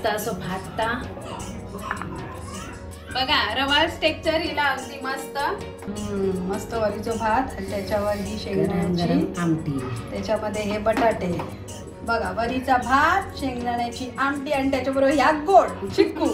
मस्त असं भाजता बघा, रवाच टेक्चर हिला अगदी मस्त. मस्त वरीचा भात आणि त्याच्यावर ही शेंगदाण्याची आमटी, त्याच्यामध्ये हे बटाटे. बघा, वरीचा भात, शेंगदाण्याची आमटी आणि त्याच्याबरोबर ह्या गोड चिक्कू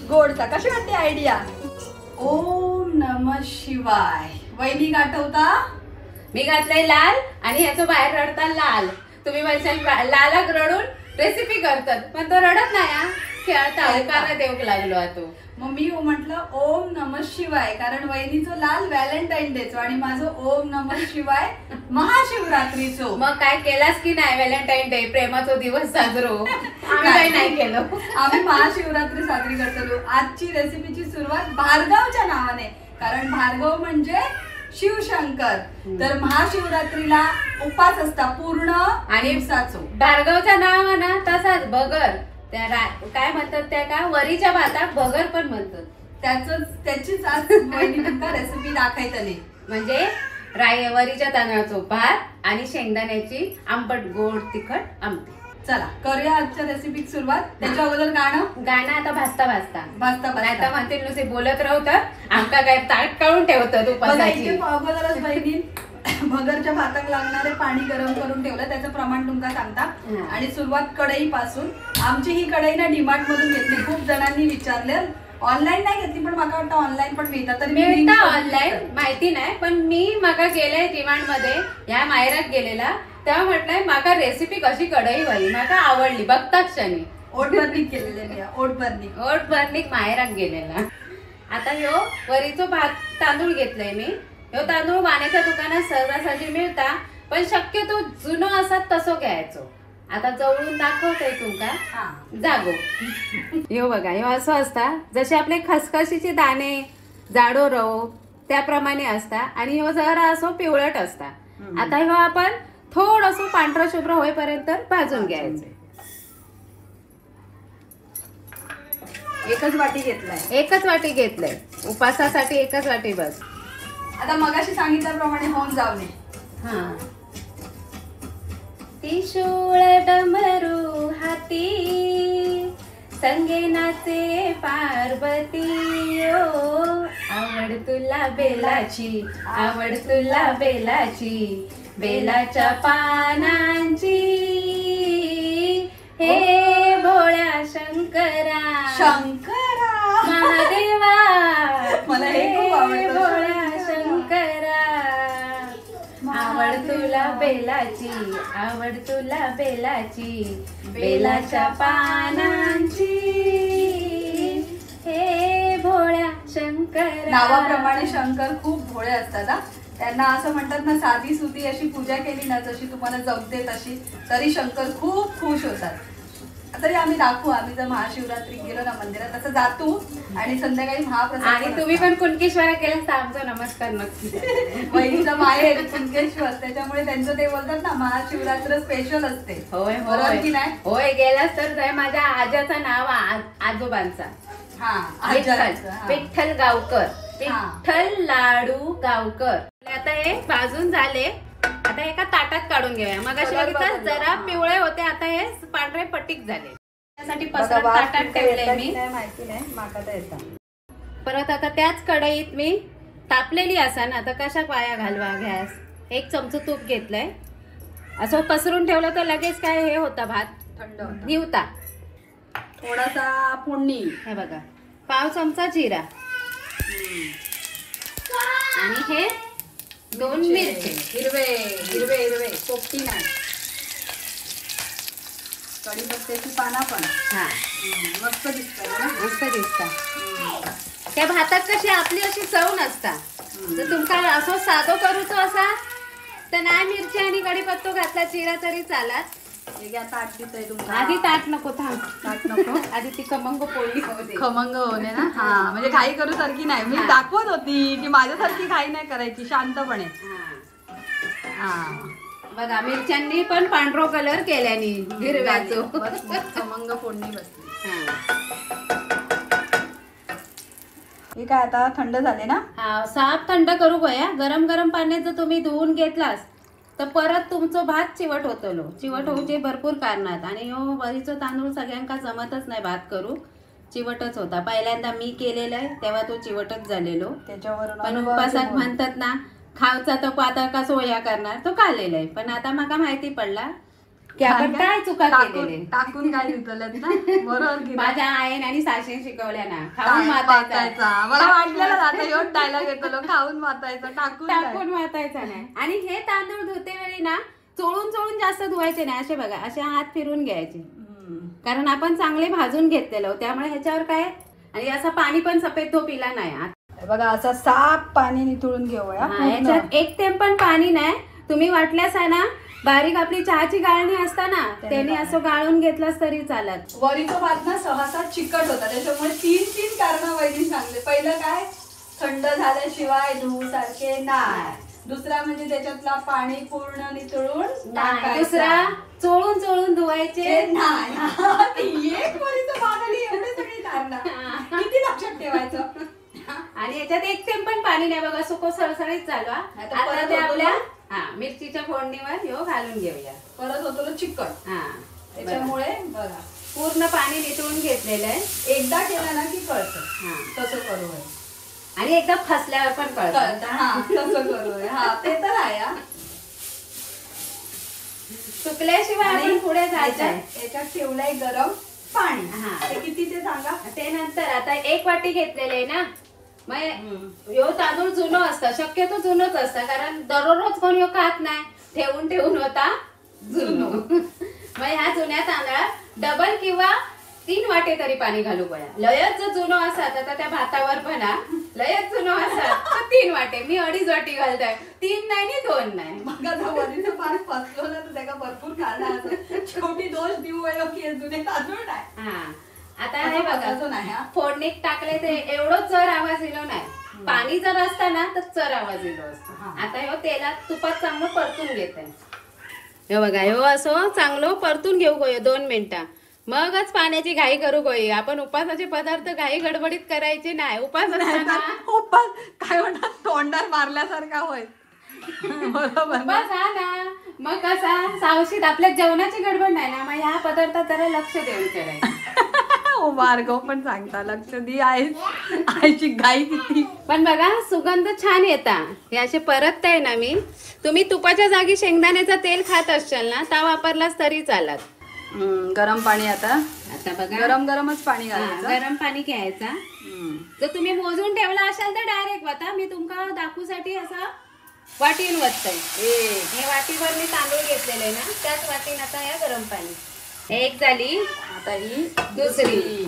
गोडचा. कशी वाटते आयडिया? ओम नमः शिवाय. वहिनी गाठवता, मी घातलंय लाल आणि ह्याचं बाहेर रडता लाल. तुम्ही म्हणशाल लालक रडून रेसिपी करतात, पण तो रडत नाही, खेळता अवकारा देऊक लागलो आता. मग मी म्हटलं ओम नमः शिवाय, कारण वहिनीचं लाल व्हॅलेंटाईन डेचं आणि माझं ओम नमः शिवाय महाशिवरात्रीचं. मग काय केलास की नाही व्हॅलेंटाईन डे, प्रेमाचा दिवस साजरो? आम्ही काही नाही केलं, आम्ही महाशिवरात्री साजरी करतो. आजची रेसिपीची सुरुवात भार्गवच्या नावाने, कारण भार्गव म्हणजे शिवशंकर. तर महाशिवरात्रीला उपास असता पूर्ण आणि दिवसाचो. भार्गवचं नाव आहे ना तसाच बगर, त्या काय म्हणतात त्या का वरीच्या भाताक बगर पण म्हणतात. त्याचीच आज रेसिपी दाखवतली. म्हणजे वरीच्या तांदळाचं भात आणि शेंगदाण्याची आंबट गोड तिखट आमटी. चला करूया आजच्या रेसिपी सुरुवात. त्याच्या अगोदर गाणं आता भाजता भाजता नाही तर म्हणतील नुसते बोलत राहतात, आमका काय ताट काढून ठेवतात उपासाची. अगोदरच बहिणी भगरच्या भाताक लागणारे पाणी गरम करून ठेवलं, त्याचं प्रमाण तुमका सांगता. आणि सुरुवात कढई पासून. आमची ही कढई ना डीमार्ट मधून घेतली. खूप जणांनी विचारले, ऑनलाईन नाही घेतली, पण मला वाटतं ऑनलाईन पण मिळतात. तर मिळता ऑनलाईन माहिती नाही, पण मी माका गेले डीमार्ट मध्ये, या मायरात गेलेला तेव्हा म्हटलंय माका रेसिपी कशी कढई व्हावी, माका आवडली बघता क्षणी. ओटबर्निक केलेले, ओटबर्निक मायरात गेलेला. आता ह्यो वरीचो भात तांदूळ घेतलाय मी. ह्यो तांदूळ वाण्याच्या दुकानात सहजासहजी मिळता, पण शक्यतो जुनो असत तसो घ्यायचो. आता जवळून दाखवतोय तुमका जागो. ह्यो बघा, ह्यो असं असता जसे आपले खसखशीचे दाणे जाडो रवो त्याप्रमाणे असता, आणि ह्यो जरा असो पिवळट असता. आता ह्यो आपण थोडंसं पांढरं शुभ्र होईपर्यंत भाजून घ्यायचं. एकच वाटी घेतलंय उपासासाठी, एकच वाटी बस. आता मगाशी सांगितल्याप्रमाणे होऊन जाऊ नये. त्रिशूळ डमरू हाती संगे नाचे पार्वती, आवड तुला बेलाची, आवड तुला बेलाची, बेलाच्या पानांची, हे भोळ्या शंकरा महादेवा, मला हे खूप आवडतं. भोळ्या शंकरा, आवड तुला बेलाची, आवड तुला बेलाची, बेलाच्या पानांची, हे भोळ्या शंकरा. नावाप्रमाणे शंकर खूप भोळे असतात. त्यांना असं म्हणतात ना, साधी सुधी अशी पूजा केली ना, जशी तुम्हाला जमते तशी, तरी शंकर खूप खुश होतात. तरी आम्ही दाखवू, आम्ही जर महाशिवरात्री गेलो ना मंदिरात तसं जातो, आणि संध्याकाळी महाप्रसाद. आणि तुम्ही पण कुणकेश्वर केलं तर आमचा नमस्कार नक्की. बहिणीचं माहेर कुणकेश्वर, त्याच्यामुळे त्यांचं ते बोलतात ना महाशिवरात्र स्पेशल असते. होय बरोबर की नाही? होय, गेलास तर माझ्या आजाचं नाव आजोबांचा विठ्ठल गावकर, विठ्ठल लाडू गावकर. आता हे भाजून झाले. आता एका ताटात काढून घेऊया. मगाशी बघितलं जरा पिवळे होते, आता हे पांढरे पटीक झाले. त्यासाठी पसरत ताटात ठेवले मी. माहिती नाही माका तर येतं. परत आता त्याच कढईत मी तापलेली असा ना, आता कशा वाया घालवा गॅस. 1 चमचा तूप घेतलंय. असं पसरून ठेवलं तर लगेच काय हे होता, भात थंड निवता. थोडासा फोडणी, हे बघा, पाव चमचा जिरा आणि हे 2 मिरची हिरवे हिरवे हिरवे, पोपटी नाही, कढीपत्त्याची पानं पण. मस्त दिसतात, मस्त दिसता. त्या भातात कशी आपली अशी चव नसता. जर तुमका असं साधो करूचो असा तर नाही मिरची आणि कढीपत्तो घातला, जिरा तरी चालत. आधी ताट नको, ताट नको. आधी ती खमंग पोळी खमंग होणे ना. म्हणजे घाई करू सारखी नाही. मी दाखवत होती की माझ्यासारखी घाई नाही करायची, शांतपणे. बघा, मिरच्यांनी पण पांढरो कलर केल्यानी हिरव्याचो खमंग फोडणी बसली. हे काय आता थंड झाले ना. साफ थंड करू गया. गरम गरम पाण्यात जर तुम्ही धुवून घेतलास तर परत तुमचं भात चिवट होतलो. चिवट होऊचे भरपूर कारणात आणि ह्यो वरीचो तांदूळ सगळ्यांका जमतच नाही भात करू, चिवटच होता. पहिल्यांदा मी केलेलं आहे तेव्हा तो चिवटच झालेलो. त्याच्यावरून पण अनुभवाचे उपासात बोल. म्हणतात ना खावचा तो पातळ का सोया करणार, तो काढलेला आहे. पण आता मला माहिती पडला की आपण काय चुका केलेले. टाकून काय घेतलं ना बरोबर की नाही? माझ्या आईन आणि सासून शिकवल्या ना खाऊन मातायचा, मातायचा. मला वाटलेलं आता ह्यो डायलॉग येतो खाऊन मातायचा टाकून काय? टाकून मातायचा नाही. आणि हे तांदूळ धुते वेळी ना चोळून चोळून जास्त धुवायचे नाही. असे बघा असे हात फिरून घ्यायचे, कारण आपण चांगले भाजून घेतलेलो त्यामुळे ह्याच्यावर काय. आणि असं पाणी पण सफेद तो पिला नाही. हे बघा असं साफ पाणी निथळून घेऊया. याच्यात एक थेंब पण पाणी नाही. तुम्ही वाटल्यास आहे ना बारीक आपली चहाची गाळणी असता ना त्याने असं गाळून घेतलास तरी चालत. वरीचा भात ना सहसा चिकट होता, त्याच्यामुळे तीन कारण वहिनी सांगले. पहिलं काय, थंड झाल्याशिवाय धुवू सारखे नाही. दुसरा म्हणजे त्याच्यातला पाणी पूर्ण निथळून टाकायचं. दुसरा चोळून चोळून धुवायचे नाही. एक वरीचा भात आणि एवढे सगळे कारण किती लक्षात ठेवायचं. आणि याच्यात एक थेंब पण पाणी नाही बघा, सुको सरसरीत चालू. आता ते आपल्या मिरचीच्या फोडणीवर ह्यो घालून घेऊया. परत होतो चिकट. त्याच्यामुळे बघा पूर्ण पाणी निथळून घेतलेलं आहे. एकदा केलं ना की कळतं तसं करू. आणि एकदा फसल्यावर पण कळतं. तसं करू. ते तर आहे. चुकल्याशिवाय आपण पुढे जायचं. याच्यात ठेवलंय गरम पाणी. ते किती ते सांगा. ते नंतर आता 1 वाटी घेतलेले आहे ना, मग ह्यो तांदूळ जुनो असता, शक्यतो जुनोच असता, कारण दररोज कोण ह्यो खात नाही. ठेवून ठेवून होता जुनो. मग ह्या जुन्या तांदळात डबल किंवा 3 वाटे तरी पाणी घालू पया. लयच जर जुनो असतात आता त्या भातावर पण लयच जुनो असतात तर 3 वाटे. मी 2.5 वाटी घालताय. 3 नाही आणि 2 नाही. मग आता वरीचं पाणी फसलो ना तर त्याला भरपूर कारण असतात. शेवटी दोष देऊ की जुने तांदूळ नाही. आता हे बघा फोडणीत टाकले ते एवढं चर आवाज येलो नाही. पाणी जर असता ना तर चर आवाज येलो असतो. आता ह्यो तेलात तुपात चांगलं परतून घेत आहे. हे बघा ह्यो असं चांगलं परतून घेऊ गो 2 मिनिटं. मगच पाण्याची घाई करू गो. आपण उपासाचे पदार्थ घाई गडबडीत करायचे नाही. उपास असताना उपास काय म्हणतात तोंडात मारल्यासारखा होय. उपास हा ना मग कसा सावशीत आपल्या जेवणाची गडबड नाही ना, मग ह्या पदार्थात जरा लक्ष देऊन करायचं. मार्ग पण सांगता लक्ष दी आईची गाई किती. पण बघा सुगंध छान येता. हे असे परतताय ना मी. तुम्ही तुपाच्या जागी शेंगदाण्याचा तेल खात असशाल ना तर वापरलास तरी चालत. गरम पाणी आता बघा गरमच पाणी घालायचं. गरम पाणी घ्यायचा. जर तुम्ही मोजून ठेवला असाल तर डायरेक्ट वाता. मी तुमका दाखवूसाठी असा वाटीन वतय. हे वाटीवर मी तांदूळ घेतलेले ना त्याच वाटीन आता या गरम पाणी. एक झाली, आता ही दुसरी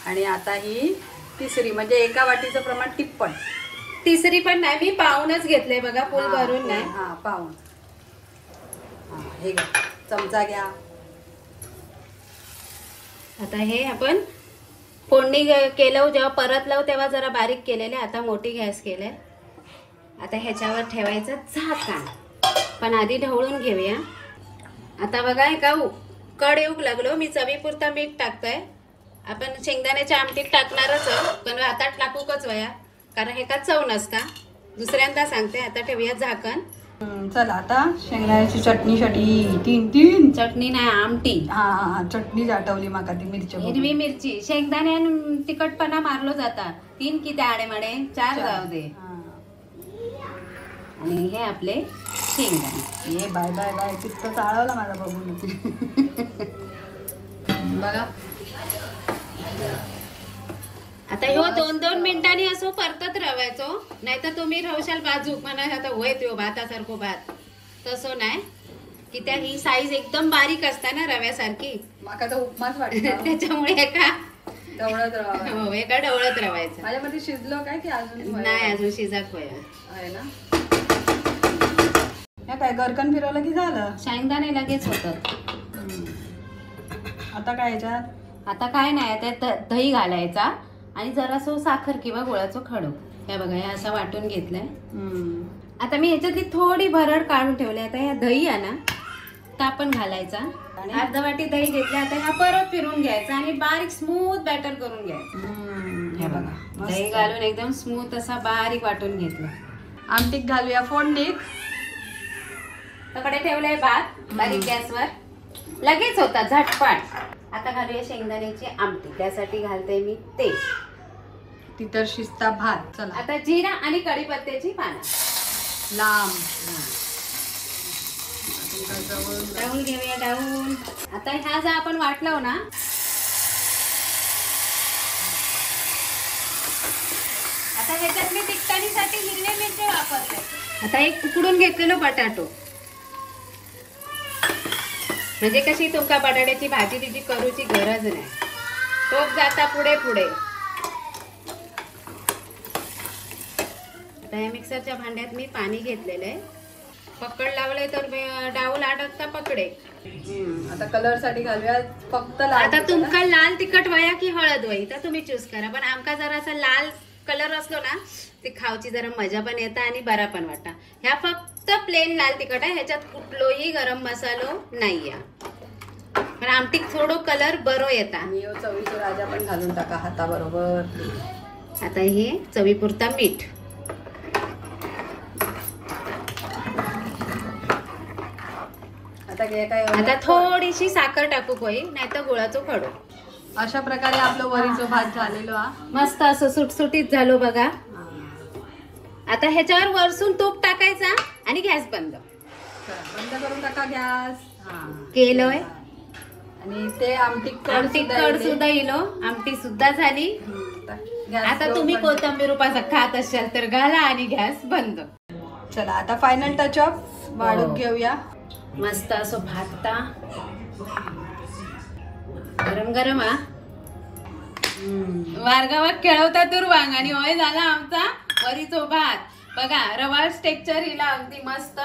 आणि आता ही तिसरी. म्हणजे एका वाटीचं प्रमाण टिप्पण. तिसरी पण नाही, मी पाऊनच घेतलंय बघा, फुल भरून नाही. पाऊन. हे घ्या, चमचा घ्या. आता हे आपण फोडणी केलं जेव्हा परतलं तेव्हा जरा बारीक केलेले, आता मोठी गॅस केलंय. आता ह्याच्यावर ठेवायचं झाकण. पण आधी ढवळून घेऊया. आता बघा एका कड येऊक लागलो. मी चवीपुरता मीठ टाकतोय. आपण शेंगदाण्याच्या आमटीत टाकणारच पण आता टाकूकच वया, कारण हे का चव नसता. दुसऱ्यांदा सांगते. आता ठेवूया झाकण. चला आता शेंगदाण्याची चटणी. 3 चटणी नाही, आमटी. चटणी आठवली माका ती मिरची. हिरवी मिरची शेंगदाणे तिखटपणा मारलो जाता. 3 किती आडेमाडे 4 जाऊ दे. आणि हे आपले शेंगदाणे. ये बाय बाय बाय पित्त चाळवला माझा बघून. बघा आता ह्यो 2-2 मिनिटांनी असं परतत राहायचो. नाहीतर तुम्ही राहशाल बाजूक म्हणा आता होय तो भातासारखो भात. तसं नाही की त्या ही साईज एकदम बारीक असता ना रव्यासारखी. माका तर उपमाच वाटतं. त्याच्यामुळे एका ढवळत राहावं. हो एका ढवळत राहायचं. माझ्यामध्ये शिजलो काय की अजून नाही, अजून शिजाक होय आहे ना. काय गरकन फिरवलं की झालं. शेंगदाणे लगेच होतात. आता काय याच्यात? आता काय नाही, त्यात दही घालायचा आणि जरासं साखर किंवा गुळाचं खडू. हे बघा हे असं वाटून घेतलंय. आता मी ह्याच्यातली थोडी भरड काढून ठेवली. आता ह्या दही आहे ना तर आपण घालायचा. अर्धा वाटी दही घेतली. आता ह्या परत फिरून घ्यायचा आणि बारीक स्मूथ बॅटर करून घ्यायचं. हे बघा दही घालून एकदम स्मूथ असा बारीक वाटून घेतलं. आमटीत घालूया फोडणीत. तकडे ठेवलंय भात बारीक गॅसवर, लगेच होता झटपट. आता घालूया शेंगदाण्याची आमटी, त्यासाठी घालते मी तेल. ती तर शिजता भात. चला आता जिरा आणि कढीपत्त्याची पानं लांब डावून घेऊया, डावून. आता ह्या जर आपण वाटलो ना, आता ह्याच्यात मी तिखटाणीसाठी हिरवे मिरची वापरते. आता एक उकडून घेतलेलो बटाटो, म्हणजे कशी तुमका बटाट्याची भाजी तिची करूची गरज नाही, टोप जाता पुढे पुढे. आता या मिक्सरच्या भांड्यात मी पाणी घेतलेलं आहे. पकड लावले तर डाऊल अडकता पकडे. आता कलर साठी घालूया फक्त लाल. आता तुमका लाल तिखट वया की हळद वही तर तुम्ही चूज करा, पण आमका जरा असा लाल कलर असलो ना ते खाऊची जरा मजा पण येता आणि बरा पण वाटता. ह्या फक्त प्लेन लाल तिखट आहे, ह्याच्यात कुठलोही गरम मसालो नाहीये, पण आमटीक थोडो कलर बरो येता. आणि चवीचा राजा पण घालून टाका हाताबरोबर. आता हे चवीपुरता मीठ. आता थोडीशी साखर टाकू कोई, नाही तर गुळाचो खडो. अशा प्रकारे आपलं वरीचो भात झालेलो हा. मस्त असं सुटसुटीत झालो बघा. आता ह्याच्यावर वरसून तूप टाकायचा आणि गॅस बंद. बंद करून टाका गॅस. केलोय. आणि ते आमटी कड सुद्धा इलो, आमटी सुद्धा झाली. आता तुम्ही कोथिंबीर उपासा खात असाल तर घाला आणि गॅस बंद. चला आता फायनल टचअप वाढून घेऊया. मस्त असो भात गरम गरम. हा वारगावात खेळवता दूर वांग आणि होय झाला आमचा वरीचो भात. बघा रवाळ टेक्चर हिला अगदी मस्त.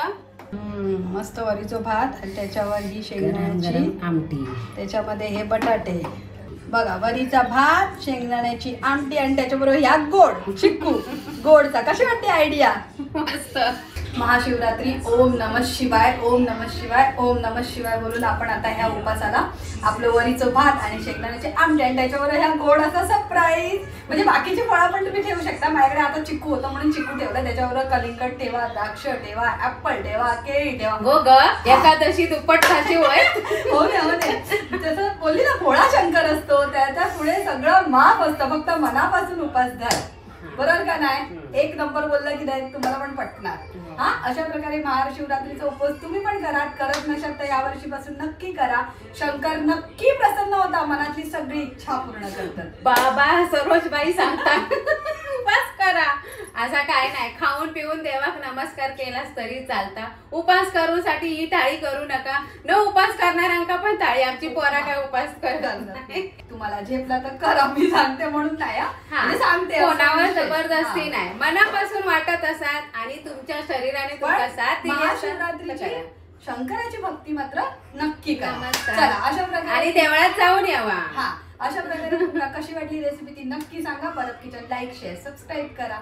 मस्त वरीचो भात आणि त्याच्यावर ही शेंगदाण्याची आमटी, त्याच्यामध्ये हे बटाटे. बघा वरीचा भात, शेंगदाण्याची आमटी आणि त्याच्याबरोबर ह्या गोड चिक्कू गोडचा. कशी वाटते आयडिया? मस्त. महाशिवरात्री ओम नमः शिवाय, ओम नमः शिवाय, ओम नमः शिवाय बोलून आपण आता ह्या उपासाला आपलं वरीचं भात आणि शेंगदाण्याचे आमटे आणि त्याच्यावर ह्या गोड असा सरप्राईज. म्हणजे बाकीची फळं पण तुम्ही ठेवू शकता. माझ्याकडे आता चिक्कू होतं म्हणून चिक्कू ठेवलं, त्याच्यावर कलिंगड ठेवा, द्राक्ष ठेवा, ऍपल ठेवा, केळी ठेवा. हो ग, एकादशी दुप्पट खाशी होय. हो ना, हो ना. तसं बोलली ना, भोळा शंकर असतो, त्याच्या पुढे सगळं माफ असतं, फक्त मनापासून उपास धर. बरोबर का नाही? एक नंबर बोलला की नाही तुम्हाला पण पटणार. हा अशा प्रकारे महाशिवरात्रीचा उपवास तुम्ही पण करा. करत नसाल तर या वर्षीपासून नक्की करा. शंकर नक्की प्रसन्न होता, मनातली सगळी इच्छा पूर्ण करतात. बाबा सरोजबाई सांगतात उपास करा. असा काय नाही, खाऊन पिऊन देवाक नमस्कार केलास तरी चालता. उपास करूसाठी ही टाळी करू नका. न उपास करणाऱ्यांका पण टाळी. आमची पोरा काय उपास करतात. तुम्हाला झेपला तर करा, मी सांगते म्हणून नाही. म्हणजे सांगते, कोणावर जबरदस्ती नाही, मनापासून वाटत असाल आणि तुमच्या शरीराने तुमचा साथ दिला. महाशिवरात्रीची शंकराची भक्ती मात्र नक्की करा. चला अशा प्रकारे आणि देवळात जाऊन यावा. हा अशा प्रकारे तुम्हाला कशी वाटली रेसिपी ती नक्की सांगा. परत किचन लाईक शेअर सबस्क्राईब करा.